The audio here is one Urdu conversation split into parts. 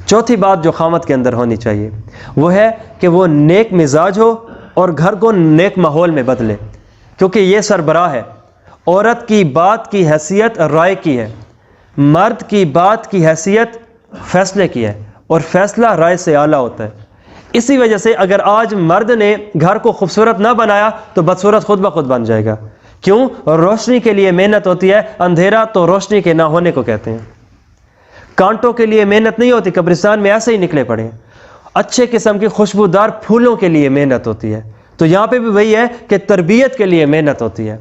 چوتھی بات جو خامد کے اندر ہونی چاہیے وہ ہے کہ وہ نیک مزاج ہو اور گھر کو نیک ماحول میں بدلے، کیونکہ یہ سربراہ ہے۔ عورت کی بات کی حیثیت رائے کی ہے، مرد کی بات کی حیثیت فیصلے کی ہے، اور فیصلہ رائے سے اعلیٰ ہوتا ہے۔ اسی وجہ سے اگر آج مرد نے گھر کو خوبصورت نہ بنایا تو بدصورت خود بخود بن جائے گا۔ کیوں؟ روشنی کے لیے محنت ہوتی ہے، اندھیرا تو روشنی کے نہ ہونے کو کہتے ہیں۔ کانٹوں کے لیے محنت نہیں ہوتی، قبرستان میں ایسے ہی نکلے پڑے ہیں۔ اچھے قسم کی خوشبودار پھولوں کے لیے محنت ہوتی ہے، تو یہاں پہ بھی وہی ہے کہ تربیت کے لیے محنت ہوتی ہے،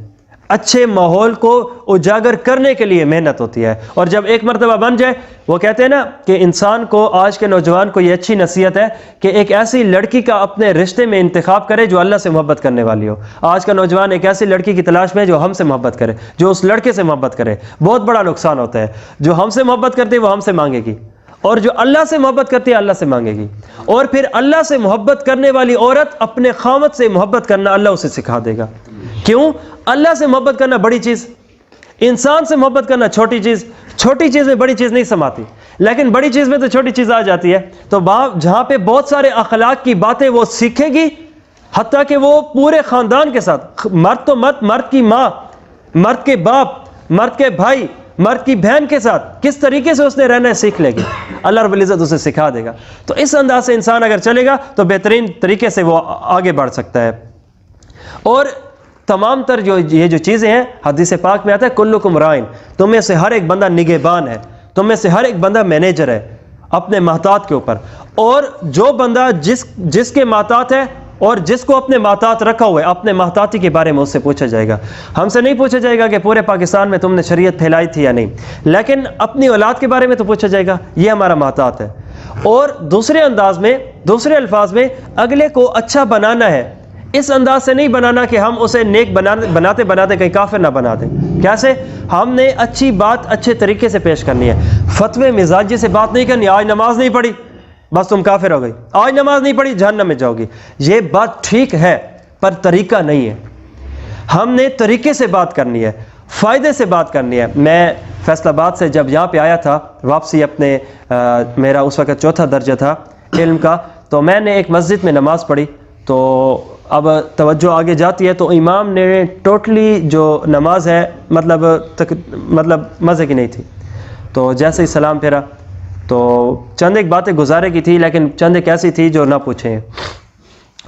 اچھے ماحول کو اجاگر کرنے کے لیے محنت ہوتی ہے۔ اور جب ایک مرتبہ بن جائے، وہ کہتے ہیں نا کہ انسان کو، آج کے نوجوان کو یہ اچھی نصیحت ہے کہ ایک ایسی لڑکی کا اپنے رشتے میں انتخاب کرے جو اللہ سے محبت کرنے والی ہو۔ آج کا نوجوان ایک ایسی لڑکی کی تلاش میں جو ہم سے محبت کرے، جو اس لڑکے سے محبت کرے۔ بہت بڑا نقصان ہوتا ہے، جو ہم سے محبت کرتی ہے وہ ہم سے مانگے گی، اور جو اللہ سے محبت کرتی ہے اللہ سے مانگے گی، اور پھر اللہ سے محبت کرنے والی عورت اپنے خامد سے محبت کرنا اللہ اسے سکھا دے گا۔ کیوں؟ اللہ سے محبت کرنا بڑی چیز، انسان سے محبت کرنا چھوٹی چیز۔ چھوٹی چیز میں بڑی چیز نہیں سماتی، لیکن بڑی چیز میں تو چھوٹی چیز آ جاتی ہے۔ تو جہاں پہ بہت سارے اخلاق کی باتیں وہ سیکھے گی، حتیٰ کہ وہ پورے خاندان کے ساتھ، مرد تو مرد کی ماں، مرد کے باپ، مرد کے بھائی، مرد کی بہن کے ساتھ کس طریقے سے اس نے رہنا ہے سیکھ لے گی، اللہ رب العزت اسے سکھا دے گا۔ تو اس انداز سے انسان اگر چلے گا تو بہترین طریقے سے وہ آگے بڑھ سکتا ہے۔ اور تمام تر یہ جو چیزیں ہیں، حدیث پاک میں آتا ہے کلکم رائن، تم میں سے ہر ایک بندہ نگہبان ہے، تم میں سے ہر ایک بندہ مینیجر ہے اپنے محتاط کے اوپر۔ اور جو بندہ جس کے محتاط ہے اور جس کو اپنے محتاط رکھا ہوا ہے، اپنے محتاطی کے بارے میں اس سے پوچھا جائے گا۔ ہم سے نہیں پوچھا جائے گا کہ پورے پاکستان میں تم نے شریعت پھیلائی تھی یا نہیں، لیکن اپنی اولاد کے بارے میں تو پوچھا جائے گا، یہ ہمارا محتاط ہے۔ اور دوسرے انداز میں، دوسرے الفاظ میں، اگلے کو اچھا بنانا ہے، اس انداز سے نہیں بنانا کہ ہم اسے نیک بناتے بناتے کہیں کافر نہ بنا دیں۔ کیسے؟ ہم نے اچھی بات اچھے طریقے سے پیش کرنی ہے، فتوے مزاجی سے بات نہیں کرنی، آج نماز نہیں پڑھی بس تم کافر ہو گئی، آج نماز نہیں پڑھی جہنم میں جاؤ گی۔ یہ بات ٹھیک ہے پر طریقہ نہیں ہے۔ ہم نے طریقے سے بات کرنی ہے، فائدے سے بات کرنی ہے۔ میں فیصل آباد سے جب یہاں پہ آیا تھا واپسی اپنے، میرا اس وقت 4تھا درجہ تھا علم کا، تو میں نے ایک مسجد میں نماز پڑھی، تو اب توجہ آگے جاتی ہے تو امام نے ٹوٹلی جو نماز ہے مطلب مزے کی نہیں تھی۔ تو جیسے ہی سلام پھیرا تو چند ایک باتیں گزارے کی تھی، لیکن چند ایک ایسی تھی جو نہ پوچھیں۔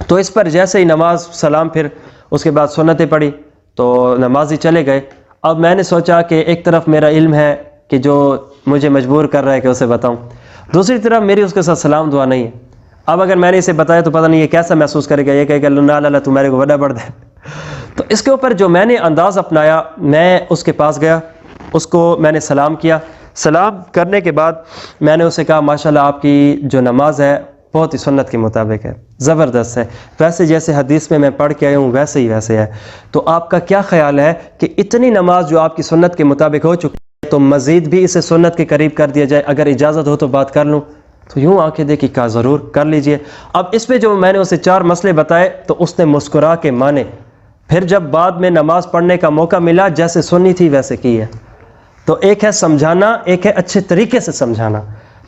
تو اس پر جیسے ہی نماز سلام پھر اس کے بعد سنتیں پڑھی تو نمازی چلے گئے۔ اب میں نے سوچا کہ ایک طرف میرا علم ہے کہ جو مجھے مجبور کر رہا ہے کہ اسے بتاؤں، دوسری طرف میری اس کے ساتھ سلام دعا نہیں ہے۔ اب اگر میں نے اسے بتایا تو پتہ نہیں یہ کیسا محسوس کرے گا، یہ کہے گا اللہ تمہارے کو بڑا بڑھ دے۔ تو اس کے اوپر جو میں نے انداز اپنایا، میں اس کے پاس گیا، اس کو میں نے سلام کیا۔ سلام کرنے کے بعد میں نے اسے کہا ماشاءاللہ آپ کی جو نماز ہے بہت ہی سنت کے مطابق ہے، زبردست ہے، ویسے جیسے حدیث میں پڑھ کے آیا ہوں ویسے ہی ویسے ہے۔ تو آپ کا کیا خیال ہے کہ اتنی نماز جو آپ کی سنت کے مطابق ہو چکی ہے تو مزید بھی اسے سنت کے قریب کر دیا جائے، اگر اجازت ہو تو بات کر لوں؟ تو یوں آنکھیں دیکھی، کہا ضرور کر لیجئے۔ اب اس پہ جو میں نے اسے 4 مسئلے بتائے تو اس نے مسکرا کے مانے۔ پھر جب بعد میں نماز پڑھنے کا موقع ملا جیسے سنی تھی ویسے کی ہے۔ تو ایک ہے سمجھانا، ایک ہے اچھے طریقے سے سمجھانا۔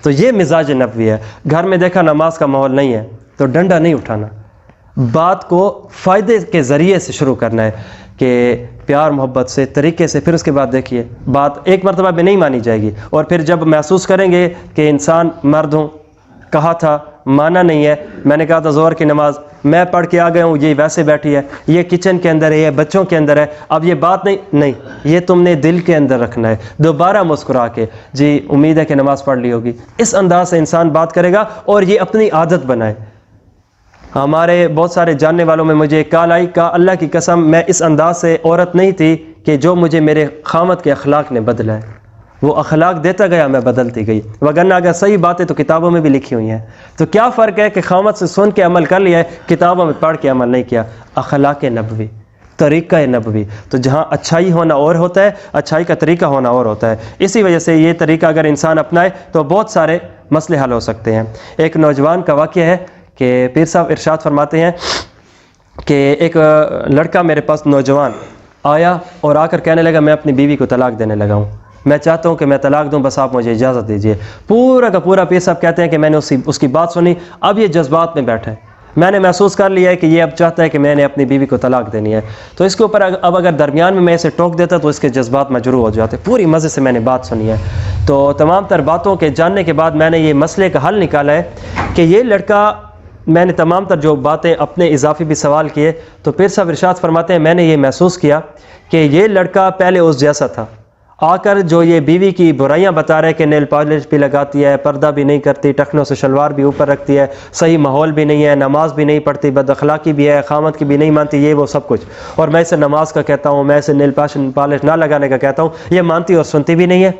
تو یہ مزاج نبوی ہے۔ گھر میں دیکھا نماز کا ماحول نہیں ہے تو ڈنڈا نہیں اٹھانا، بات کو فائدے کے ذریعے سے شروع کرنا ہے کہ پیار محبت سے، طریقے سے۔ پھر اس کے بعد دیکھیے بات ایک مرتبہ میں نہیں مانی جائے گی، اور پھر جب محسوس کریں گے کہ انسان مرد ہوں، کہا تھا مانا نہیں ہے، میں نے کہا تھا ظہر کی نماز میں پڑھ کے آ گیا ہوں، یہ ویسے بیٹھی ہے، یہ کچن کے اندر ہے، یہ بچوں کے اندر ہے، اب یہ بات نہیں، یہ تم نے دل کے اندر رکھنا ہے۔ دوبارہ مسکرا کے جی امید ہے کہ نماز پڑھ لی ہوگی، اس انداز سے انسان بات کرے گا اور یہ اپنی عادت بنائے۔ ہمارے بہت سارے جاننے والوں میں مجھے ایک کال آئی، کہا اللہ کی قسم میں اس انداز سے عورت نہیں تھی کہ جو مجھے میرے خامد کے اخلاق نے بدلا ہے، وہ اخلاق دیتا گیا میں بدلتی گئی، وگرنہ اگر صحیح باتیں تو کتابوں میں بھی لکھی ہوئی ہیں۔ تو کیا فرق ہے کہ خامد سے سن کے عمل کر لیا ہے، کتابوں میں پڑھ کے عمل نہیں کیا؟ اخلاق نبوی، طریقہ نبوی۔ تو جہاں اچھائی ہونا اور ہوتا ہے، اچھائی کا طریقہ ہونا اور ہوتا ہے۔ اسی وجہ سے یہ طریقہ اگر انسان اپنائے تو بہت سارے مسئلے حل ہو سکتے ہیں۔ ایک نوجوان کا واقعہ ہے کہ پیر صاحب ارشاد فرماتے ہیں کہ ایک لڑکا میرے پاس نوجوان آیا اور آ کر کہنے لگا میں اپنی بیوی کو طلاق دینے لگا ہوں۔ میں چاہتا ہوں کہ میں طلاق دوں، بس آپ مجھے اجازت دیجیے۔ پورا کا پورا پیر صاحب کہتے ہیں کہ میں نے اس کی بات سنی، اب یہ جذبات میں بیٹھا ہے، میں نے محسوس کر لیا ہے کہ یہ اب چاہتا ہے کہ میں نے اپنی بیوی کو طلاق دینی ہے۔ تو اس کے اوپر اب اگر درمیان میں اسے ٹوک دیتا تو اس کے جذبات مجروح ہو جاتے۔ پوری مزے سے میں نے بات سنی ہے۔ تو تمام تر باتوں کے جاننے کے بعد میں نے یہ مسئلے کا حل نکالا ہے کہ یہ لڑکا، میں نے تمام تر جو باتیں اپنے اضافی بھی سوال کیے، تو پیر صاحب ارشاد فرماتے ہیں میں نے یہ محسوس کیا کہ یہ لڑکا پہلے اس جیسا تھا، آ کر جو یہ بیوی کی برائیاں بتا رہے کہ نیل پالش بھی لگاتی ہے، پردہ بھی نہیں کرتی، ٹخنوں سے شلوار بھی اوپر رکھتی ہے، صحیح ماحول بھی نہیں ہے، نماز بھی نہیں پڑھتی، بد اخلاقی بھی ہے، خامت کی بھی نہیں مانتی، یہ وہ سب کچھ، اور میں اسے نماز کا کہتا ہوں، میں اسے نیل پالش نہ لگانے کا کہتا ہوں، یہ مانتی اور سنتی بھی نہیں ہے۔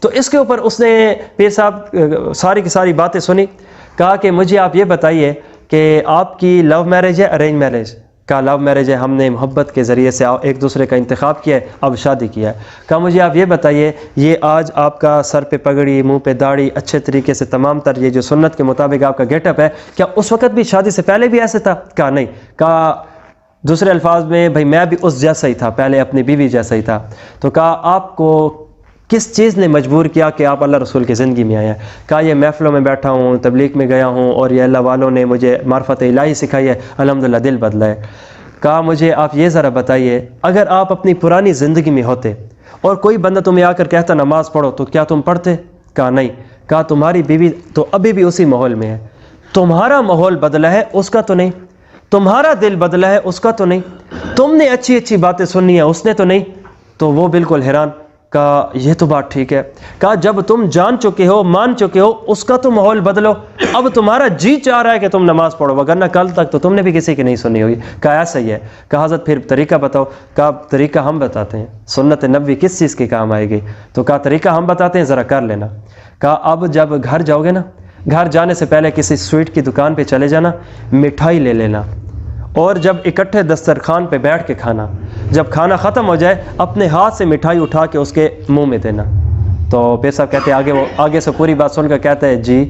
تو اس کے اوپر اس نے پیر صاحب ساری کی ساری باتیں سنی، کہا کہ مجھے آپ یہ بتائیے کہ آپ کی لو میرج ہے ارینج میرج؟ کہا لو میرج ہے، ہم نے محبت کے ذریعے سے ایک دوسرے کا انتخاب کیا ہے، اب شادی کیا ہے۔ کہا مجھے آپ یہ بتائیے، یہ آج آپ کا سر پہ پگڑی، منہ پہ داڑھی، اچھے طریقے سے تمام تر یہ جو سنت کے مطابق آپ کا گیٹ اپ ہے، کیا اس وقت بھی شادی سے پہلے بھی ایسے تھا؟ کہا نہیں۔ کہا دوسرے الفاظ میں بھائی میں بھی اس جیسا ہی تھا، پہلے اپنی بیوی جیسا ہی تھا۔ تو کہا آپ کو کس چیز نے مجبور کیا کہ آپ اللہ رسول کی زندگی میں آئے ہیں؟ کہا یہ محفلوں میں بیٹھا ہوں، تبلیغ میں گیا ہوں، اور یہ اللہ والوں نے مجھے معرفت الہی سکھائی ہے، الحمدللہ دل بدلا ہے۔ کہا مجھے آپ یہ ذرا بتائیے، اگر آپ اپنی پرانی زندگی میں ہوتے اور کوئی بندہ تمہیں آ کر کہتا نماز پڑھو تو کیا تم پڑھتے؟ کہا نہیں۔ کہا تمہاری بیوی تو ابھی بھی اسی ماحول میں ہے، تمہارا ماحول بدلا ہے اس کا تو نہیں، تمہارا دل بدلا ہے اس کا تو نہیں، تم نے اچھی اچھی باتیں سننی ہیں اس نے تو نہیں۔ تو وہ بالکل حیران، کہا یہ تو بات ٹھیک ہے۔ کہا جب تم جان چکے ہو، مان چکے ہو، اس کا تو ماحول بدلو، اب تمہارا جی چاہ رہا ہے کہ تم نماز پڑھو، وگرنہ کل تک تو تم نے بھی کسی کی نہیں سنی ہوگی۔ کہا ایسا ہی ہے۔ کہا حضرت پھر طریقہ بتاؤ۔ کہا طریقہ ہم بتاتے ہیں، سنت نبوی کس چیز کے کام آئے گی؟ تو کہا طریقہ ہم بتاتے ہیں، ذرا کر لینا۔ کہا اب جب گھر جاؤ گے نا، گھر جانے سے پہلے کسی سویٹ کی دکان پہ چلے جانا، مٹھائی لے لینا، اور جب اکٹھے دسترخوان پہ بیٹھ کے کھانا، جب کھانا ختم ہو جائے اپنے ہاتھ سے مٹھائی اٹھا کے اس کے منہ میں دینا۔ تو پیر صاحب کہتے ہیں آگے سے پوری بات سن کر کہتا ہے جی۔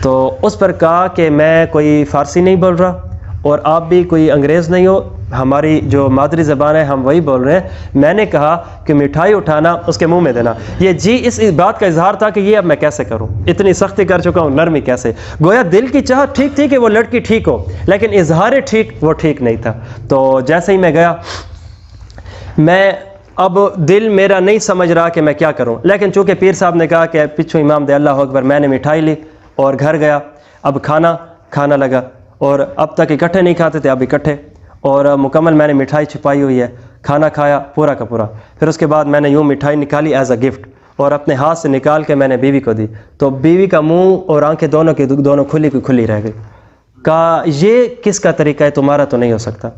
تو اس پر کہا کہ میں کوئی فارسی نہیں بول رہا اور آپ بھی کوئی انگریز نہیں ہو، ہماری جو مادری زبان ہے ہم وہی بول رہے ہیں۔ میں نے کہا کہ مٹھائی اٹھانا اس کے منہ میں دینا، یہ جی اس بات کا اظہار تھا کہ یہ اب میں کیسے کروں، اتنی سختی کر چکا ہوں، نرمی کیسے؟ گویا دل کی چاہت ٹھیک تھی کہ وہ لڑکی ٹھیک ہو، لیکن اظہار ٹھیک وہ ٹھیک نہیں تھا۔ تو جیسے ہی میں گیا، میں اب دل میرا نہیں سمجھ رہا کہ میں کیا کروں، لیکن چونکہ پیر صاحب نے کہا کہ پچھو امام دے اللہ اکبر، میں نے مٹھائی لی اور گھر گیا، اب کھانا لگا، اور اب تک اکٹھے نہیں کھاتے تھے، اب اکٹھے، اور مکمل میں نے مٹھائی چھپائی ہوئی ہے، کھانا کھایا پورا کا پورا۔ پھر اس کے بعد میں نے یوں مٹھائی نکالی ایز اے گفٹ اور اپنے ہاتھ سے نکال کے میں نے بیوی کو دی، تو بیوی کا منہ اور آنکھیں دونوں کی دونوں کھلی کی کھلی رہ گئی۔ کہا یہ کس کا طریقہ ہے، تمہارا تو نہیں ہو سکتا۔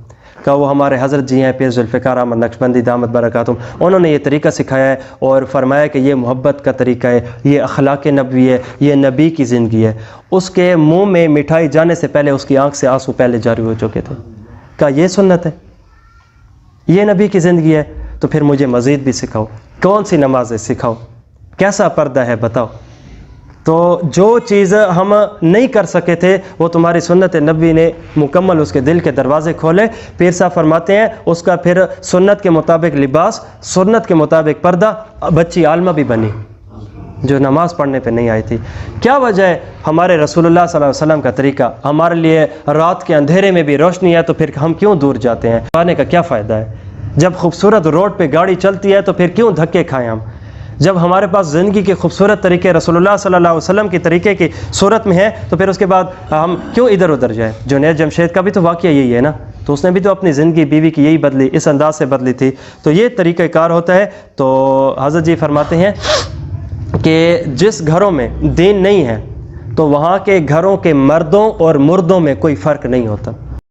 کہا وہ ہمارے حضرت جی ہیں پیر ذوالفقار احمد نقشبندی دامت برکاتہم، انہوں نے یہ طریقہ سکھایا ہے اور فرمایا کہ یہ محبت کا طریقہ ہے، یہ اخلاق نبوی ہے، یہ نبی کی زندگی ہے۔ اس کے منہ میں مٹھائی جانے سے پہلے اس کی آنکھ سے آنسو پہلے جاری ہو چکے تھے۔ کہا یہ سنت ہے، یہ نبی کی زندگی ہے، تو پھر مجھے مزید بھی سکھاؤ، کون سی نمازیں سکھاؤ، کیسا پردہ ہے بتاؤ۔ تو جو چیز ہم نہیں کر سکے تھے وہ تمہاری سنت نبوی نے مکمل اس کے دل کے دروازے کھولے۔ پیر صاحب فرماتے ہیں اس کا پھر سنت کے مطابق لباس، سنت کے مطابق پردہ، بچی عالمہ بھی بنی جو نماز پڑھنے پہ نہیں آئی تھی۔ کیا وجہ ہے؟ ہمارے رسول اللہ صلی اللہ علیہ وسلم کا طریقہ ہمارے لیے رات کے اندھیرے میں بھی روشنی ہے، تو پھر ہم کیوں دور جاتے ہیں؟ آنے کا کیا فائدہ ہے؟ جب خوبصورت روڈ پہ گاڑی چلتی ہے تو پھر کیوں دھکے کھائیں ہم؟ جب ہمارے پاس زندگی کے خوبصورت طریقے رسول اللہ صلی اللہ علیہ وسلم کے طریقے کی صورت میں ہے، تو پھر اس کے بعد ہم کیوں ادھر ادھر جائیں؟ جنید جمشید کا بھی تو واقعہ یہی ہے نا، تو اس نے بھی تو اپنی زندگی بیوی کی یہی بدلی، اس انداز سے بدلی تھی۔ تو یہ طریقہ کار ہوتا ہے۔ تو حضرت جی فرماتے ہیں کہ جس گھروں میں دین نہیں ہے تو وہاں کے گھروں کے مردوں اور مردوں میں کوئی فرق نہیں ہوتا۔